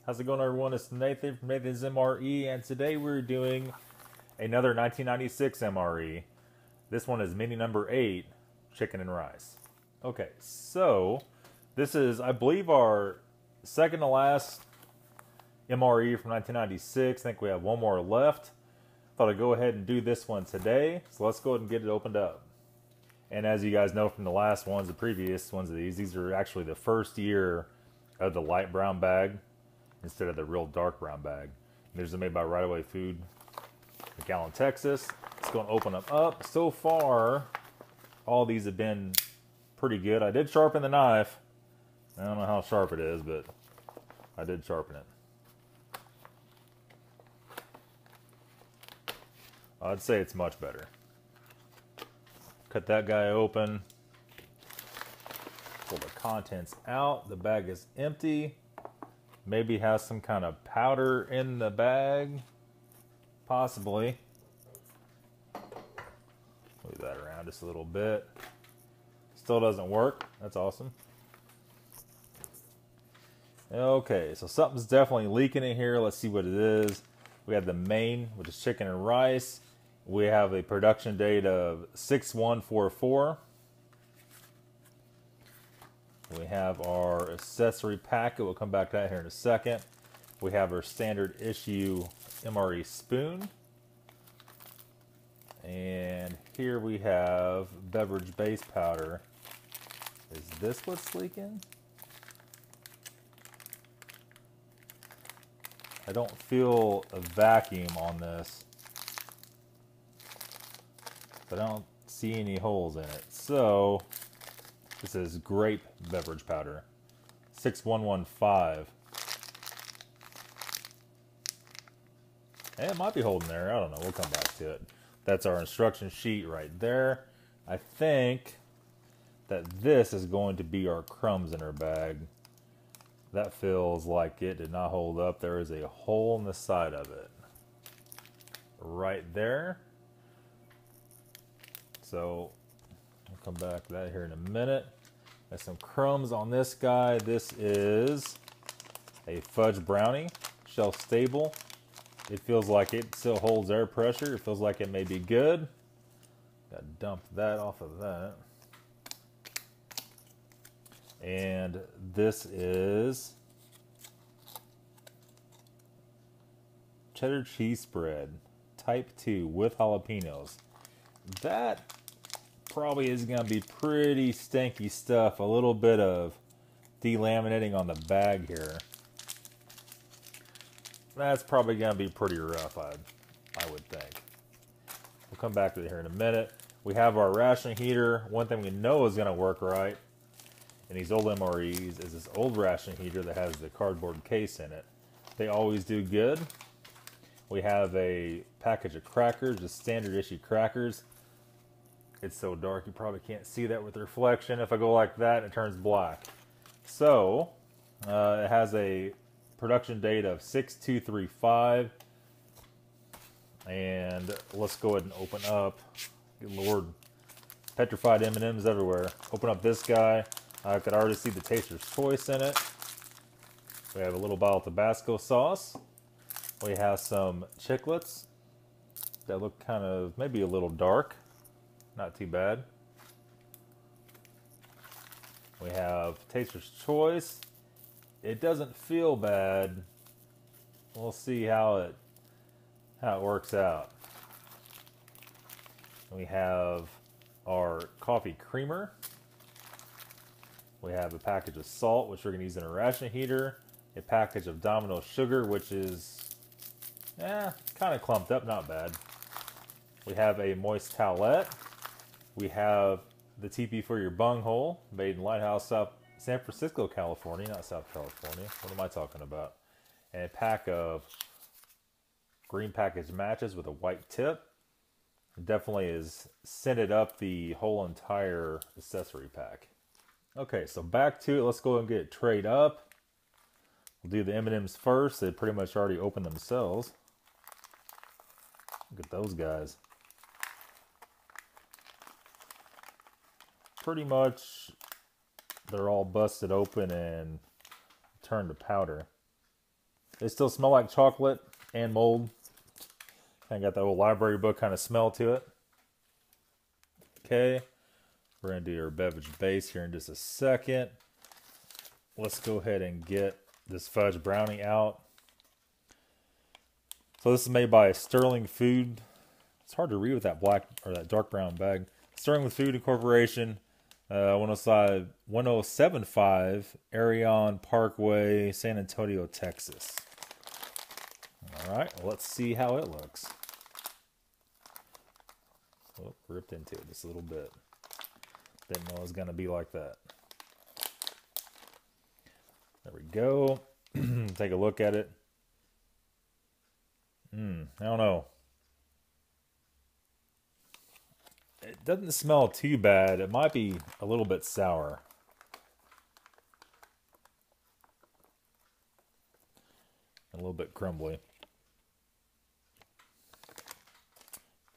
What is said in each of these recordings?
How's it going, everyone? It's Nathan from Nathan's MRE, and today we're doing another 1996 MRE. This one is mini number 8, chicken and rice. Okay, so this is, I believe, our second to last MRE from 1996. I think we have one more left. Thought I'd go ahead and do this one today, so let's go ahead and get it opened up. And as you guys know from the last ones, the previous ones of these are actually the first year of the light brown bag instead of the real dark brown bag. These are made by Right Away Food, McAllen, Texas. Let's go and open them up. So far, all these have been pretty good. I did sharpen the knife. I don't know how sharp it is, but I did sharpen it. I'd say it's much better. Cut that guy open. Pull the contents out. The bag is empty. Maybe has some kind of powder in the bag. Possibly. Move that around just a little bit. Still doesn't work. That's awesome. Okay, so something's definitely leaking in here. Let's see what it is. We have the main, which is chicken and rice. We have a production date of 6/1/44. We have our accessory packet. We'll come back to that here in a second. We have our standard issue MRE spoon. And here we have beverage base powder. Is this what's leaking? I don't feel a vacuum on this, but I don't see any holes in it. So this is Grape beverage powder, 6115. And it might be holding there. I don't know. We'll come back to it. That's our instruction sheet right there. I think that this is going to be our crumbs in our bag. That feels like it did not hold up. There is a hole in the side of it. Right there. So I'll come back to that here in a minute. There's some crumbs on this guy. This is a Fudge Brownie, shelf stable. It feels like it still holds air pressure. It feels like it may be good. Gotta dump that off of that. And this is cheddar cheese spread, type 2 with jalapenos. That probably is going to be pretty stinky stuff. A little bit of delaminating on the bag here. That's probably going to be pretty rough, I would think. We'll come back to it here in a minute. We have our ration heater. One thing we know is going to work right in these old MREs is this old ration heater that has the cardboard case in it. They always do good. We have a package of crackers, just standard issue crackers. It's so dark you probably can't see that with the reflection. If I go like that, it turns black. So, it has a production date of 6/2/35. And let's go ahead and open up. Good Lord, petrified M&Ms everywhere. Open up this guy. I could already see the taster's choice in it. We have a little bottle of Tabasco sauce. We have some chiclets that look kind of maybe a little dark. Not too bad. We have taster's choice. It doesn't feel bad. We'll see how it works out. We have our coffee creamer. We have a package of salt, which we're going to use in a ration heater. A package of Domino sugar, which is kind of clumped up, not bad. We have a moist towelette. We have the TP for your bunghole, made in Lighthouse, San Francisco, California, not South California. What am I talking about? And a pack of green package matches with a white tip. It definitely is scented up the whole entire accessory pack. Okay, so back to it. Let's go and get it trayed up. We'll do the M&Ms first. They pretty much already opened themselves. Look at those guys. Pretty much they're all busted open and turned to powder. They still smell like chocolate and mold. Kind of got that old library book kind of smell to it. Okay, we're going to do our beverage base here in just a second. Let's go ahead and get this fudge brownie out. So this is made by Sterling Food. It's hard to read with that black or that dark brown bag. Sterling Food Incorporation, 1075 Arion Parkway, San Antonio, Texas. All right, well, let's see how it looks. Oh, ripped into it just a little bit. Didn't know it was going to be like that. There we go. Take a look at it. I don't know. It doesn't smell too bad. It might be a little bit sour. A little bit crumbly.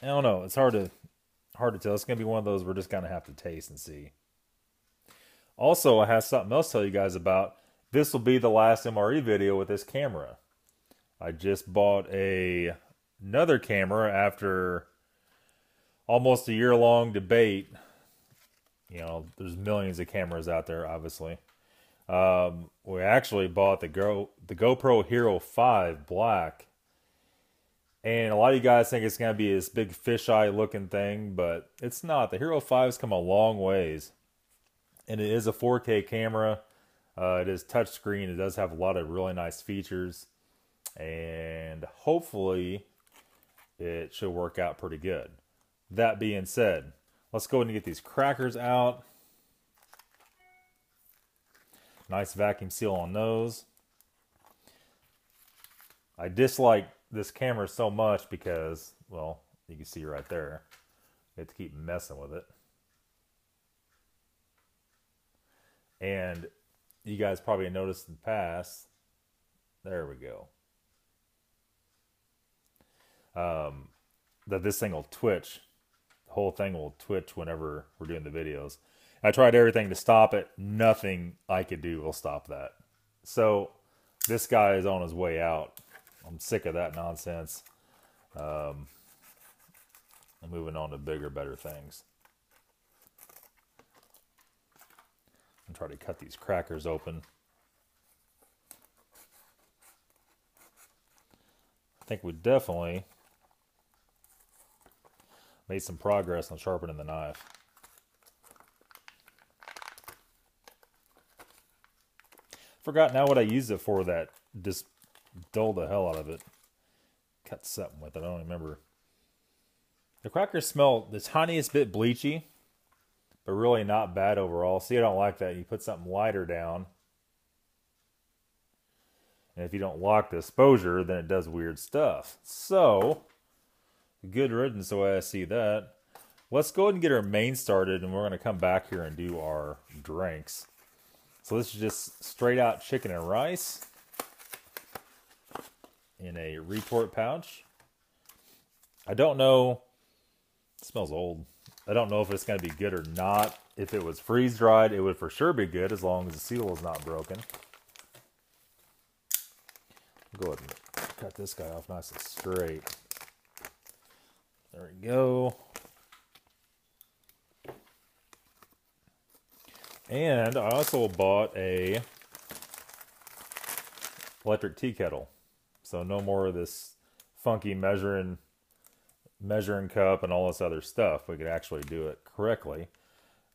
I don't know. It's hard to tell. It's going to be one of those we're just going to have to taste and see. Also, I have something else to tell you guys about. This will be the last MRE video with this camera. I just bought another camera after almost a year-long debate. You know, there's millions of cameras out there, obviously. We actually bought the GoPro Hero 5 Black. And a lot of you guys think it's going to be this big fisheye looking thing, but it's not. The Hero 5's come a long ways. And it is a 4K camera. It is touchscreen. It does have a lot of really nice features. And hopefully it should work out pretty good. That being said, let's go ahead and get these crackers out. Nice vacuum seal on those. I dislike this camera so much because, well, you can see right there. You have to keep messing with it. And you guys probably noticed in the past, there we go, that this thing will twitch. The whole thing will twitch whenever we're doing the videos. I tried everything to stop it. Nothing I could do will stop that. So this guy is on his way out. I'm sick of that nonsense. I'm moving on to bigger, better things. I'm trying to cut these crackers open. I think we definitely made some progress on sharpening the knife. Forgot now what I used it for. That just dulled the hell out of it. Cut something with it. I don't remember. The crackers smell the tiniest bit bleachy, but really not bad overall. See, I don't like that. You put something lighter down, and if you don't lock the exposure, then it does weird stuff. So, good riddance the way I see that. Let's go ahead and get our main started, and we're going to come back here and do our drinks. So this is just straight out chicken and rice in a retort pouch. I don't know. It smells old. I don't know if it's going to be good or not. If it was freeze dried, it would for sure be good as long as the seal is not broken. Go ahead and cut this guy off nice and straight. There we go. And I also bought a electric tea kettle. So no more of this funky measuring cup and all this other stuff. We could actually do it correctly.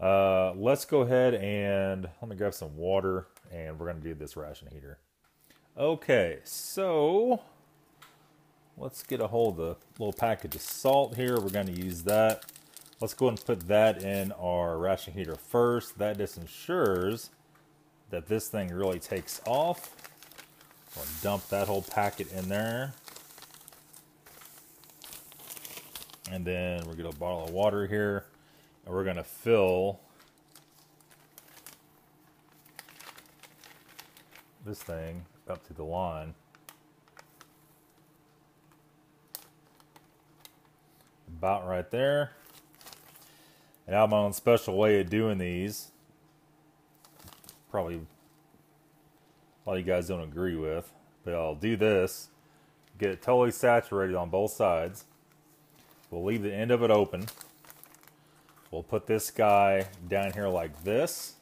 Let's go ahead and let me grab some water, and we're going to do this ration heater. Okay, so let's get a hold of the little package of salt here. We're going to use that. Let's go ahead and put that in our ration heater first. That just ensures that this thing really takes off. We'll dump that whole packet in there. And then we're going to bottle of water here. And we're going to fill this thing up to the line. About right there. And I have my own special way of doing these. Probably a lot of you guys don't agree with. But I'll do this, get it totally saturated on both sides. We'll leave the end of it open. We'll put this guy down here like this,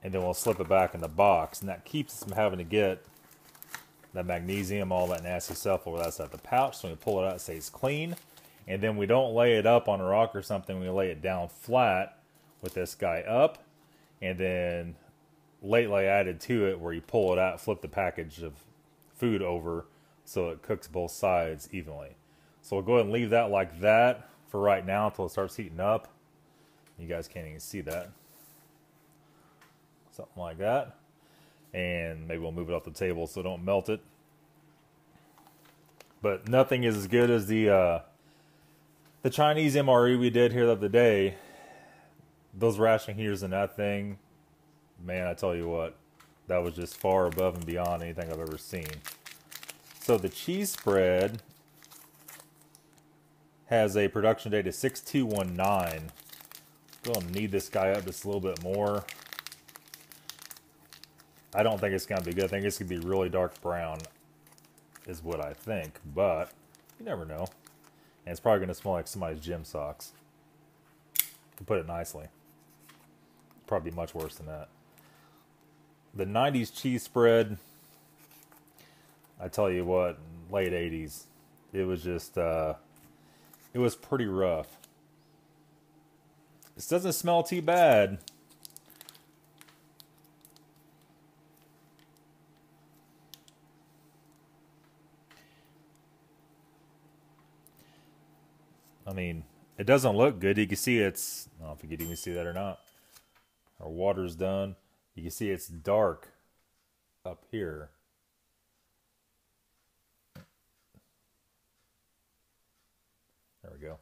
and then we'll slip it back in the box, and that keeps us from having to get that magnesium, all that nasty stuff over that's at the pouch. So when we pull it out, it stays clean. And then we don't lay it up on a rock or something. We lay it down flat with this guy up, and then lately added to it where you pull it out, flip the package of food over so it cooks both sides evenly. So we'll go ahead and leave that like that for right now until it starts heating up. You guys can't even see that. Something like that. And maybe we'll move it off the table so don't melt it. But nothing is as good as the Chinese MRE we did here the other day. Those ration heaters and that thing, man, I tell you what, that was just far above and beyond anything I've ever seen. So the cheese spread has a production date of 6219. Gonna knead this guy up just a little bit more. I don't think it's gonna be good. I think it's gonna be really dark brown, is what I think, but you never know. And it's probably gonna smell like somebody's gym socks, to put it nicely. Probably much worse than that. The 90s cheese spread, I tell you what, late 80s, it was just, it was pretty rough. This doesn't smell too bad. I mean, it doesn't look good. You can see it's, I don't know if you can even see that or not. Our water's done. You can see it's dark up here. There we go.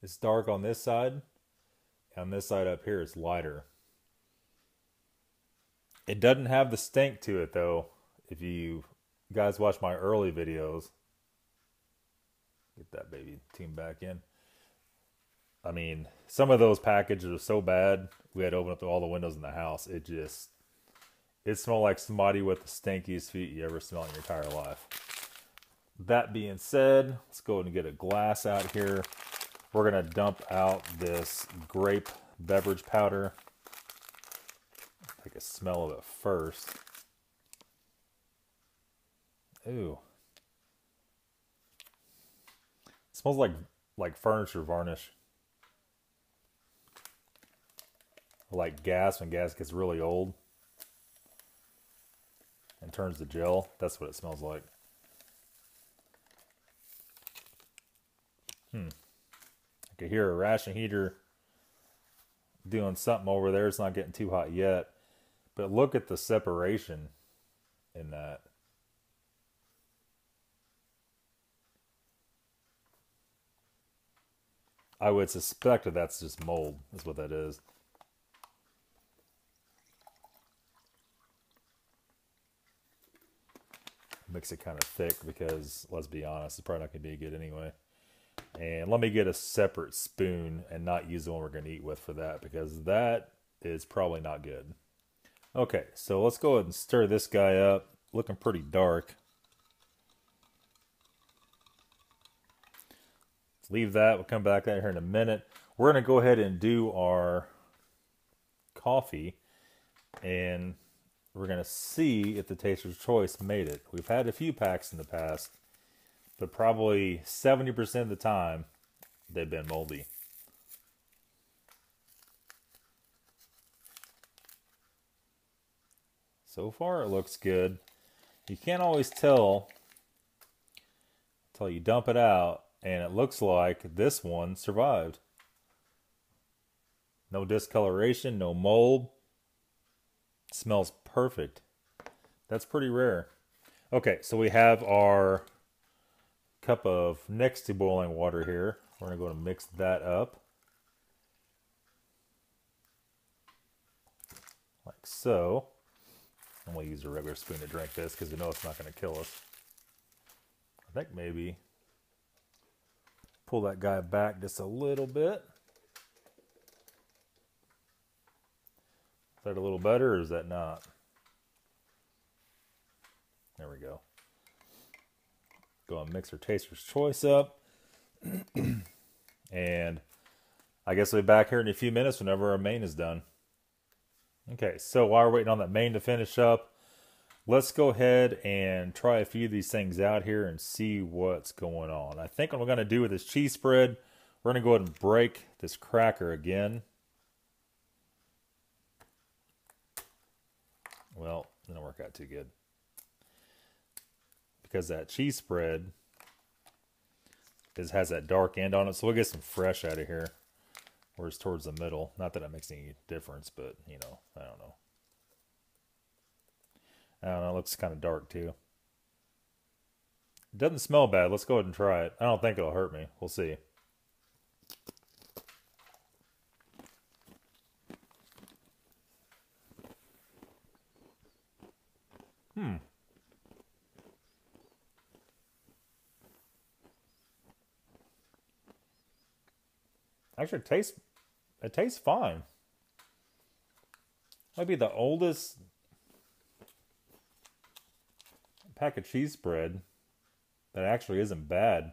It's dark on this side. On this side up here, it's lighter. It doesn't have the stink to it, though. If you guys watch my early videos, get that baby tuned back in. I mean, some of those packages are so bad, we had to open up all the windows in the house. It smelled like somebody with the stinkiest feet you ever smelled in your entire life. That being said, let's go ahead and get a glass out here. We're going to dump out this Grape beverage powder. Take a smell of it first. Ooh. It smells like furniture varnish. Like gas, when gas gets really old and turns to gel. That's what it smells like. I can hear a ration heater doing something over there. It's not getting too hot yet. But look at the separation in that. I would suspect that that's just mold, is what that is. Makes it kind of thick because, let's be honest, it's probably not going to be good anyway. And let me get a separate spoon and not use the one we're going to eat with for that, because that is probably not good. Okay, so let's go ahead and stir this guy up. Looking pretty dark. Let's leave that. We'll come back out here in a minute. We're going to go ahead and do our coffee, and we're going to see if the Taster's Choice made it. We've had a few packs in the past, but probably 70% of the time, they've been moldy. So far, it looks good. You can't always tell until you dump it out, and it looks like this one survived. No discoloration, no mold. It smells perfect. That's pretty rare. Okay, so we have our cup of next to boiling water here. We're going to go and mix that up. Like so. I'm going to use a regular spoon to drink this because we know it's not going to kill us. I think maybe pull that guy back just a little bit. Is that a little better or is that not? There we go. Go and mix our Taster's Choice up. And I guess we'll be back here in a few minutes whenever our main is done. Okay, so while we're waiting on that main to finish up, let's go ahead and try a few of these things out here and see what's going on. I think what we're going to do with this cheese spread, we're going to go ahead and break this cracker again. Well, it didn't work out too good. Because that cheese spread has that dark end on it, so we'll get some fresh out of here. Whereas towards the middle, not that it makes any difference, but, you know, I don't know. I don't know, it looks kind of dark too. It doesn't smell bad. Let's go ahead and try it. I don't think it'll hurt me. We'll see. Actually, it tastes fine. Might be the oldest pack of cheese spread that actually isn't bad.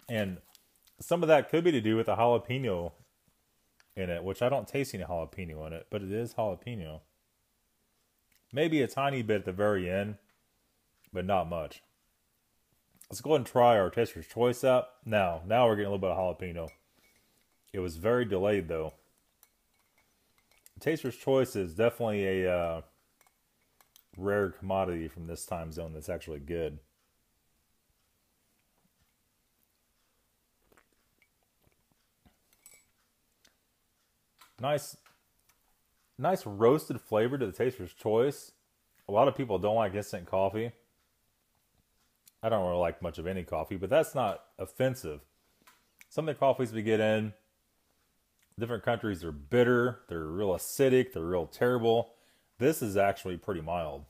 And some of that could be to do with the jalapeno in it, which I don't taste any jalapeno in it, but it is jalapeno. Maybe a tiny bit at the very end, but not much. Let's go ahead and try our Taster's Choice out. Now we're getting a little bit of jalapeno. It was very delayed though. Taster's Choice is definitely a rare commodity from this time zone that's actually good. Nice roasted flavor to the Taster's Choice. A lot of people don't like instant coffee. I don't really like much of any coffee, but that's not offensive. Some of the coffees we get in different countries are bitter, they're real acidic, they're real terrible. This is actually pretty mild.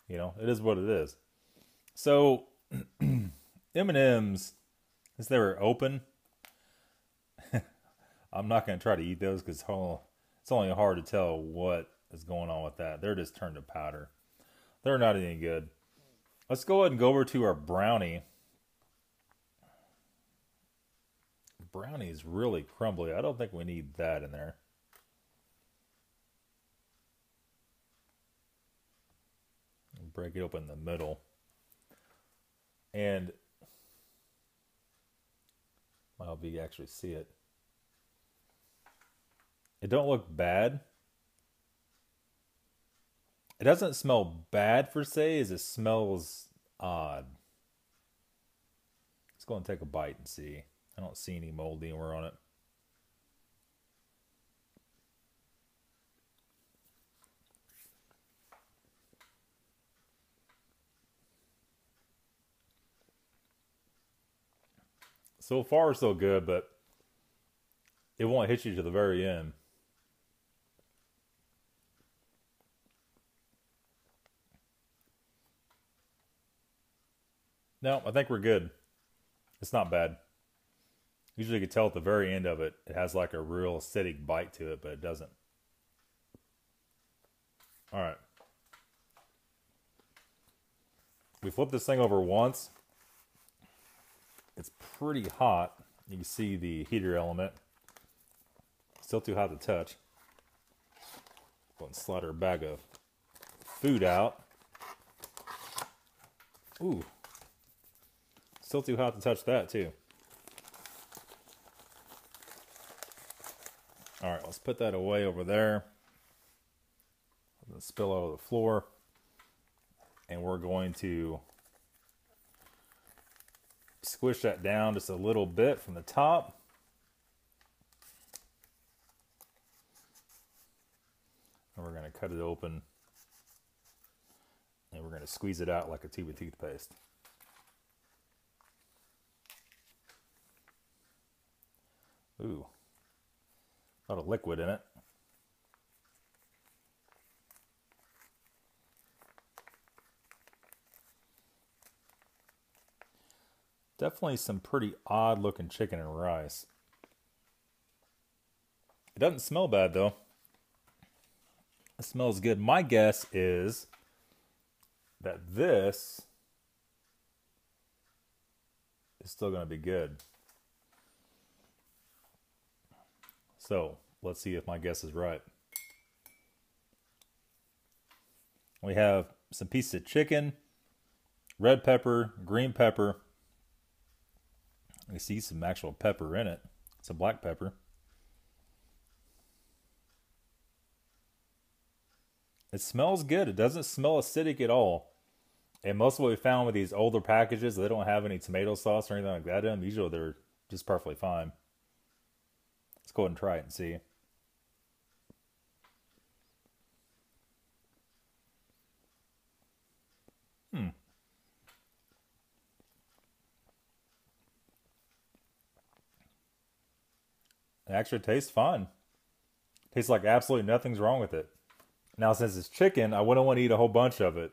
You know, it is what it is. So, M&M's, since they were open, I'm not going to try to eat those because it's only hard to tell what is going on with that. They're just turned to powder. They're not any good. Let's go ahead and go over to our brownie. Brownie is really crumbly. I don't think we need that in there. Break it open in the middle. And I hope you actually see it. It don't look bad. It doesn't smell bad per se, as it smells odd. Let's go and take a bite and see. I don't see any mold anywhere on it. So far, so good, but it won't hit you to the very end. No, I think we're good. It's not bad. Usually you can tell at the very end of it, it has like a real acidic bite to it, but it doesn't. Alright. We flip this thing over once. It's pretty hot. You can see the heater element. Still too hot to touch. Go and slide our bag of food out. Ooh. Still too hot to touch that too. Alright, let's put that away over there. Let's spill out of the floor. And we're going to squish that down just a little bit from the top. And we're going to cut it open. And we're going to squeeze it out like a tube of toothpaste. Ooh. A lot of liquid in it. Definitely some pretty odd looking chicken and rice. It doesn't smell bad though. It smells good. My guess is that this is still going to be good. So let's see if my guess is right. We have some pieces of chicken, red pepper, green pepper. We see some actual pepper in it. Some black pepper. It smells good. It doesn't smell acidic at all. And most of what we found with these older packages, they don't have any tomato sauce or anything like that in them. Usually they're just perfectly fine. Let's go ahead and try it and see. It actually tastes fine. Tastes like absolutely nothing's wrong with it. Now, since it's chicken, I wouldn't want to eat a whole bunch of it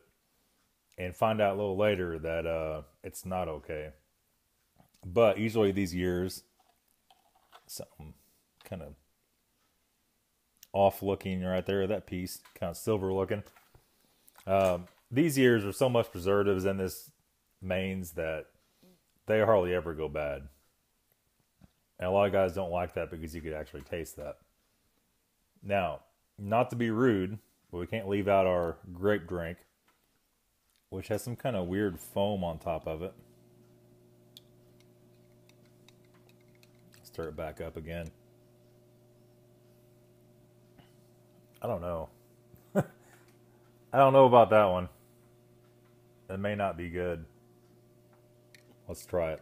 and find out a little later that it's not okay. But usually these years, something kind of off looking right there, that piece, kind of silver looking. These years are so much preservatives in this mains that they hardly ever go bad. And a lot of guys don't like that because you could actually taste that. Now, not to be rude, but we can't leave out our grape drink, which has some kind of weird foam on top of it. Stir it back up again. I don't know. I don't know about that one. It may not be good. Let's try it.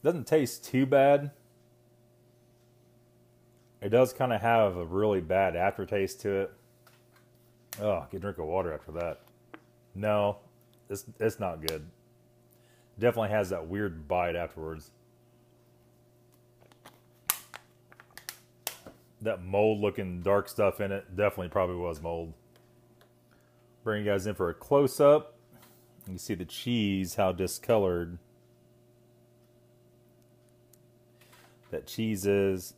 Doesn't taste too bad. It does kind of have a really bad aftertaste to it. Oh, get a drink of water after that. No, it's not good. Definitely has that weird bite afterwards. That mold looking dark stuff in it definitely probably was mold. Bring you guys in for a close up. You can see the cheese, how discolored that cheese is.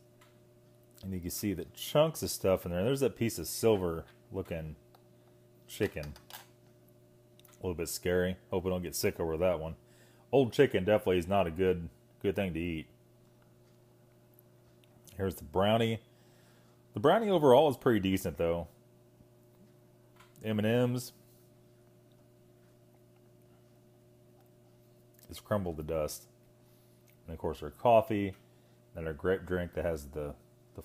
And you can see the chunks of stuff in there. There's that piece of silver looking chicken. A little bit scary. Hope we don't get sick over that one. Old chicken definitely is not a good thing to eat. Here's the brownie. The brownie overall is pretty decent though. M&Ms. It's crumbled to dust. And of course our coffee. And our grape drink that has the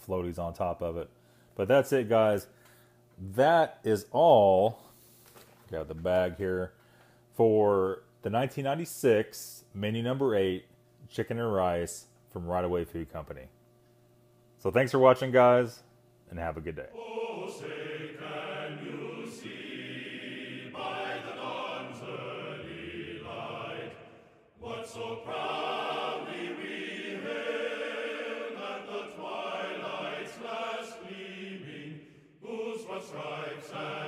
floaties on top of it. But that's it, guys. That is all. Got the bag here for the 1996 menu number 8 chicken and rice from Right Away Food Company. So thanks for watching, guys, and have a good day. Oh, say, can you see by the dawn's early light what so proudly we hailed at the twilight's last gleaming, whose rough stripes and